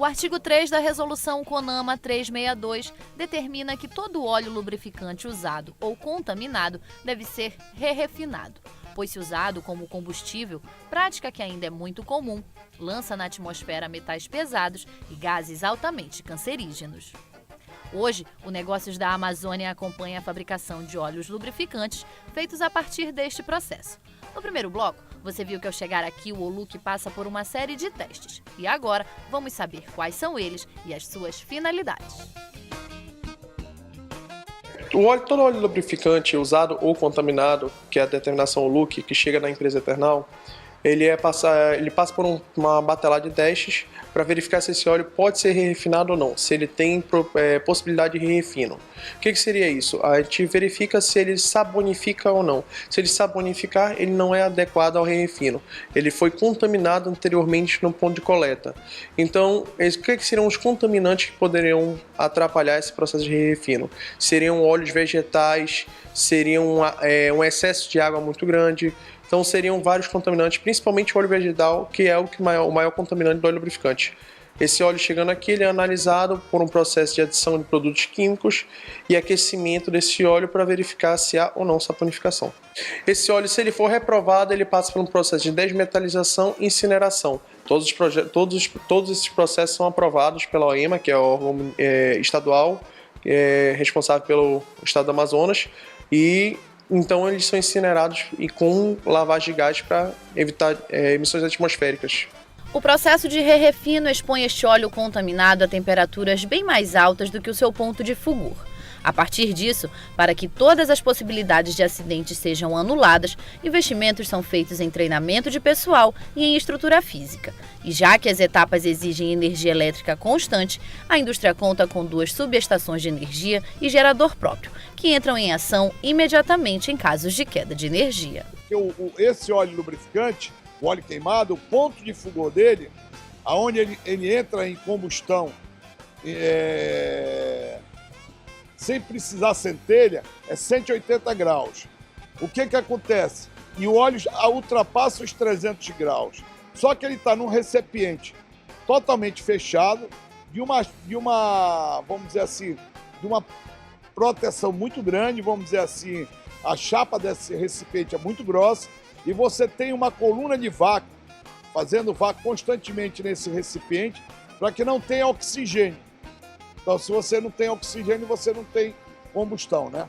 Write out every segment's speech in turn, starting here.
O artigo 3 da Resolução CONAMA 362 determina que todo óleo lubrificante usado ou contaminado deve ser re-refinado, pois se usado como combustível, prática que ainda é muito comum, lança na atmosfera metais pesados e gases altamente cancerígenos. Hoje, o Negócios da Amazônia acompanha a fabricação de óleos lubrificantes feitos a partir deste processo. No primeiro bloco, você viu que ao chegar aqui o Oluc passa por uma série de testes. E agora, vamos saber quais são eles e as suas finalidades. Todo óleo lubrificante usado ou contaminado, que é a determinação Oluc, que chega na empresa Eternal, ele passa por uma batelada de testes para verificar se esse óleo pode ser refinado ou não, se ele tem possibilidade de refino. O que seria isso? A gente verifica se ele sabonifica ou não. Se ele sabonificar, ele não é adequado ao refino. Ele foi contaminado anteriormente no ponto de coleta. Então, o que seriam os contaminantes que poderiam atrapalhar esse processo de refino? Seriam óleos vegetais, seriam um excesso de água muito grande. Então seriam vários contaminantes, principalmente o óleo vegetal, que é o maior contaminante do óleo lubrificante. Esse óleo chegando aqui, ele é analisado por um processo de adição de produtos químicos e aquecimento desse óleo para verificar se há ou não saponificação. Esse óleo, se ele for reprovado, ele passa por um processo de desmetalização e incineração. Todos esses processos são aprovados pela OEMA, que é o órgão estadual responsável pelo estado do Amazonas, e então eles são incinerados e com lavagem de gás para evitar emissões atmosféricas. O processo de re-refino expõe este óleo contaminado a temperaturas bem mais altas do que o seu ponto de fulgor. A partir disso, para que todas as possibilidades de acidentes sejam anuladas, investimentos são feitos em treinamento de pessoal e em estrutura física. E já que as etapas exigem energia elétrica constante, a indústria conta com 2 subestações de energia e gerador próprio, que entram em ação imediatamente em casos de queda de energia. Esse óleo lubrificante, o óleo queimado, o ponto de fulgor dele, aonde ele entra em combustão sem precisar centelha, é 180 graus. O que acontece? E o óleo ultrapassa os 300 graus. Só que ele está num recipiente totalmente fechado, de uma, vamos dizer assim, de uma proteção muito grande, vamos dizer assim, a chapa desse recipiente é muito grossa e você tem uma coluna de vácuo, fazendo vácuo constantemente nesse recipiente para que não tenha oxigênio. Então, se você não tem oxigênio, você não tem combustão, né?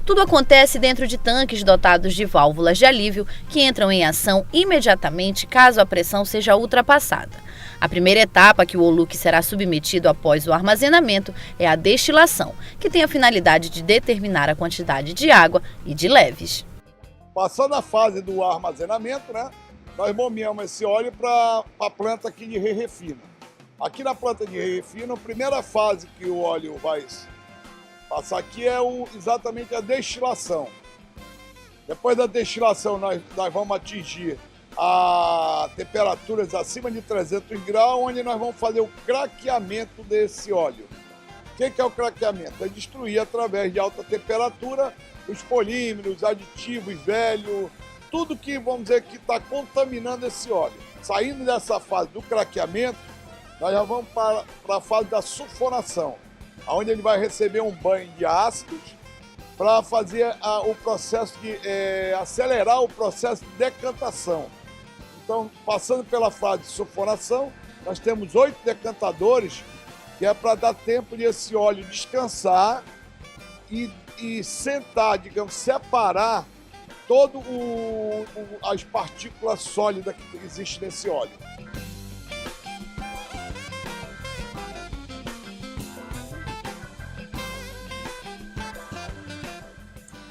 Tudo acontece dentro de tanques dotados de válvulas de alívio que entram em ação imediatamente caso a pressão seja ultrapassada. A primeira etapa que o Oluc será submetido após o armazenamento é a destilação, que tem a finalidade de determinar a quantidade de água e de leves. Passando a fase do armazenamento, né, nós bombeamos esse óleo para a planta aqui de re-refino. Aqui na planta de re-refino, a primeira fase que o óleo vai passar aqui é exatamente a destilação. Depois da destilação, nós vamos atingir a temperaturas acima de 300 graus, onde nós vamos fazer o craqueamento desse óleo. O que é o craqueamento? É destruir através de alta temperatura os polímeros, aditivos velhos, tudo que, vamos dizer, que está contaminando esse óleo. Saindo dessa fase do craqueamento, nós já vamos para a fase da sulfonação, onde ele vai receber um banho de ácidos para fazer o processo de acelerar o processo de decantação. Então, passando pela fase de sulfonação, nós temos 8 decantadores, que é para dar tempo de esse óleo descansar e sentar, digamos, separar todas as partículas sólidas que existem nesse óleo.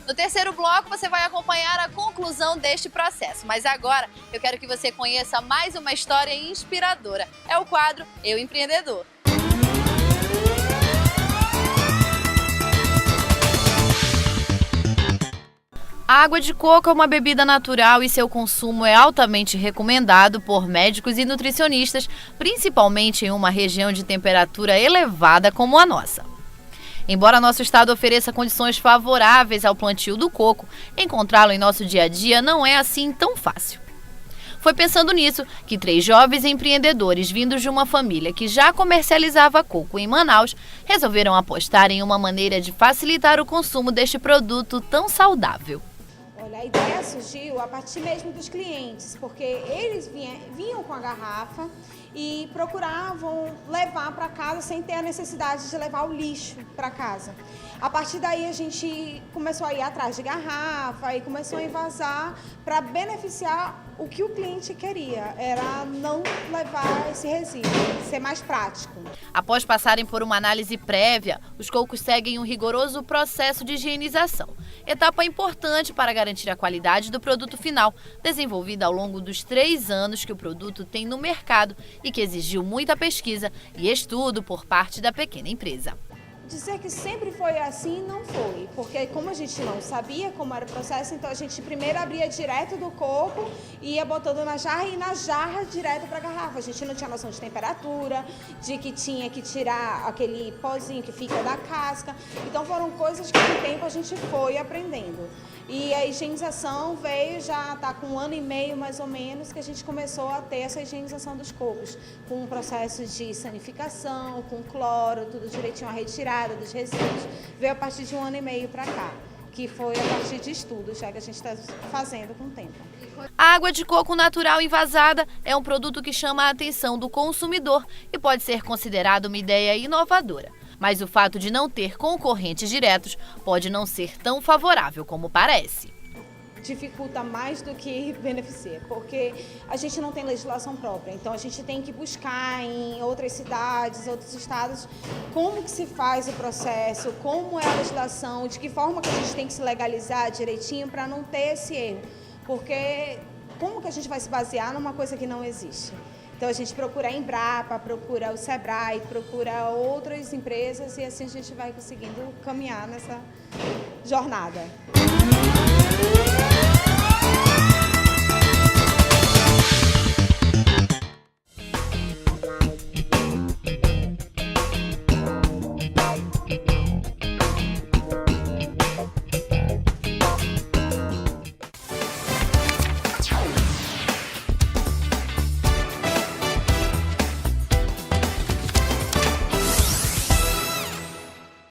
No terceiro bloco, você vai acompanhar a conclusão deste processo. Mas agora, eu quero que você conheça mais uma história inspiradora. É o quadro Eu Empreendedor. A água de coco é uma bebida natural e seu consumo é altamente recomendado por médicos e nutricionistas, principalmente em uma região de temperatura elevada como a nossa. Embora nosso estado ofereça condições favoráveis ao plantio do coco, encontrá-lo em nosso dia a dia não é assim tão fácil. Foi pensando nisso que 3 jovens empreendedores vindos de uma família que já comercializava coco em Manaus resolveram apostar em uma maneira de facilitar o consumo deste produto tão saudável. Olha, a ideia surgiu a partir mesmo dos clientes, porque eles vinham com a garrafa e procuravam levar para casa sem ter a necessidade de levar o lixo para casa. A partir daí a gente começou a ir atrás de garrafa e começou a envasar para beneficiar o que o cliente queria, era não levar esse resíduo, ser mais prático. Após passarem por uma análise prévia, os cocos seguem um rigoroso processo de higienização, etapa importante para garantir a qualidade do produto final, desenvolvida ao longo dos 3 anos que o produto tem no mercado e que exigiu muita pesquisa e estudo por parte da pequena empresa. Dizer que sempre foi assim, não foi, porque como a gente não sabia como era o processo, então a gente primeiro abria direto do coco, ia botando na jarra e na jarra direto para a garrafa. A gente não tinha noção de temperatura, de que tinha que tirar aquele pozinho que fica da casca, então foram coisas que com o tempo a gente foi aprendendo. E a higienização veio, já está com 1 ano e meio mais ou menos, que a gente começou a ter essa higienização dos cocos, com um processo de sanificação, com cloro, tudo direitinho, a retirada dos resíduos, veio a partir de 1 ano e meio para cá, que foi a partir de estudos, já que a gente está fazendo com o tempo. A água de coco natural envasada é um produto que chama a atenção do consumidor e pode ser considerado uma ideia inovadora. Mas o fato de não ter concorrentes diretos pode não ser tão favorável como parece. Dificulta mais do que beneficia, porque a gente não tem legislação própria, então a gente tem que buscar em outras cidades, outros estados, como que se faz o processo, como é a legislação, de que forma que a gente tem que se legalizar direitinho para não ter esse erro, porque como que a gente vai se basear numa coisa que não existe? Então a gente procura a Embrapa, procura o Sebrae, procura outras empresas e assim a gente vai conseguindo caminhar nessa jornada.